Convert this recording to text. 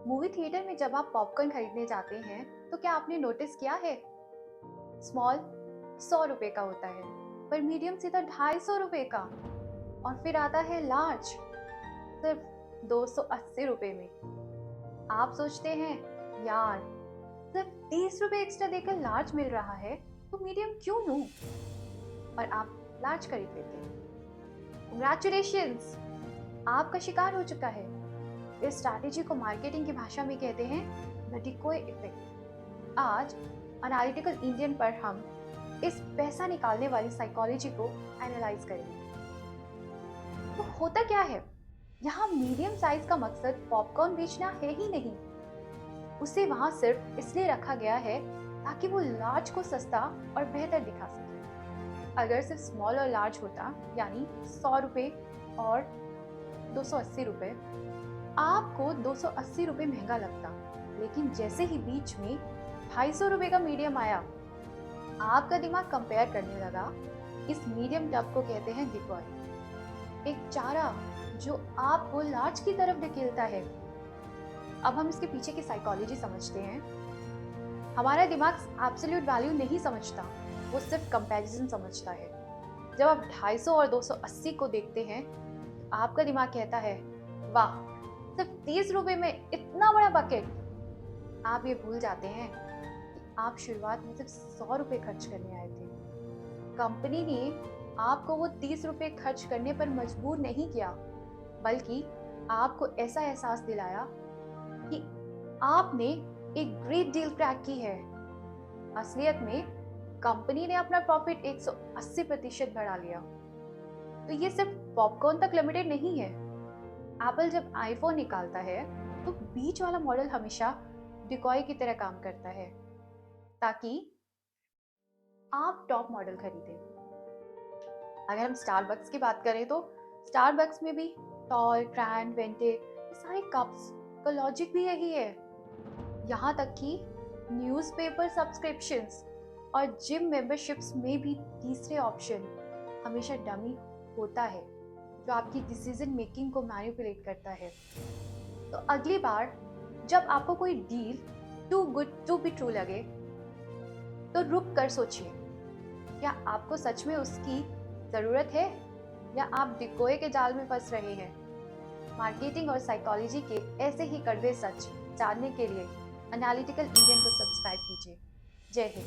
Movie theatre में जब आप पॉपकॉर्न खरीदने जाते हैं तो क्या आपने नोटिस किया है, स्मॉल 100 रुपए का होता है पर मीडियम सीधा 250 रुपए का, और फिर आता है लार्ज सिर्फ 280 रुपए में। आप सोचते हैं यार, सिर्फ 30 रुपए एक्स्ट्रा देकर लार्ज मिल रहा है तो मीडियम क्यों लूं, और आप लार्ज खरीद लेते हैं। कंग्रेचुलेशंस, आपका शिकार हो चुका है। इस स्ट्रैटेजी को मार्केटिंग की भाषा में कहते हैं द डिकोय इफेक्ट। आज एनालिटिकल इंडियन पर हम इस पैसा निकालने वाली साइकोलॉजी को एनालाइज करेंगे। तो होता क्या है, यहाँ मीडियम साइज का मकसद पॉपकॉर्न बेचना है ही नहीं। उसे वहां सिर्फ इसलिए रखा गया है ताकि वो लार्ज को सस्ता और बेहतर दिखा सके। अगर सिर्फ स्मॉल और लार्ज होता, यानी 100 रुपए और 280 रुपए, आपको 280 रुपए महंगा लगता। लेकिन जैसे ही बीच में 250 रुपए का मीडियम आया, आपका दिमाग कंपेयर करने लगा। इस मीडियम टब को कहते हैं डिकॉय, एक चारा जो आपको लार्ज की तरफ ढकेलता है। अब हम इसके पीछे की साइकोलॉजी समझते हैं। हमारा दिमाग एब्सोल्यूट वैल्यू नहीं समझता, वो सिर्फ कंपैरिजन समझता है। जब आप 250 और 280 को देखते हैं, आपका दिमाग कहता है वाह, सिर्फ 30 रुपए में इतना बड़ा बकेट। आप ये भूल जाते हैं कि आप शुरुआत में सिर्फ 100 रुपए खर्च करने आए थे। कंपनी ने आपको वो 30 रुपए खर्च करने पर मजबूर नहीं किया, बल्कि आपको ऐसा एहसास दिलाया कि आपने एक ग्रेट डील क्रैक की है। असलियत में कंपनी ने अपना प्रॉफिट 180% बढ़ा लिया। तो ये सिर्फ पॉपकॉर्न तक लिमिटेड नहीं है। एप्पल जब आईफोन निकालता है तो बीच वाला मॉडल हमेशा डिकॉय की तरह काम करता है, ताकि आप टॉप मॉडल खरीदें। अगर हम स्टारबक्स की बात करें तो स्टारबक्स में भी टॉल, ग्रैंड, वेंटे, ये सारे कप्स का लॉजिक भी यही है। यहाँ तक कि न्यूज़पेपर सब्सक्रिप्शंस और जिम मेंबरशिप्स में भी तीसरे ऑप्शन हमेशा डमी होता है, जो आपकी डिसीजन मेकिंग को मैनिपुलेट करता है। तो अगली बार जब आपको कोई deal too good to be true लगे, तो रुक कर सोचिए, क्या आपको सच में उसकी ज़रूरत है, या आप डिकोय के जाल में फंस रहे हैं। मार्केटिंग और साइकोलॉजी के ऐसे ही कड़वे सच जानने के लिए एनालिटिकल इंडियन को सब्सक्राइब कीजिए। जय हिंद।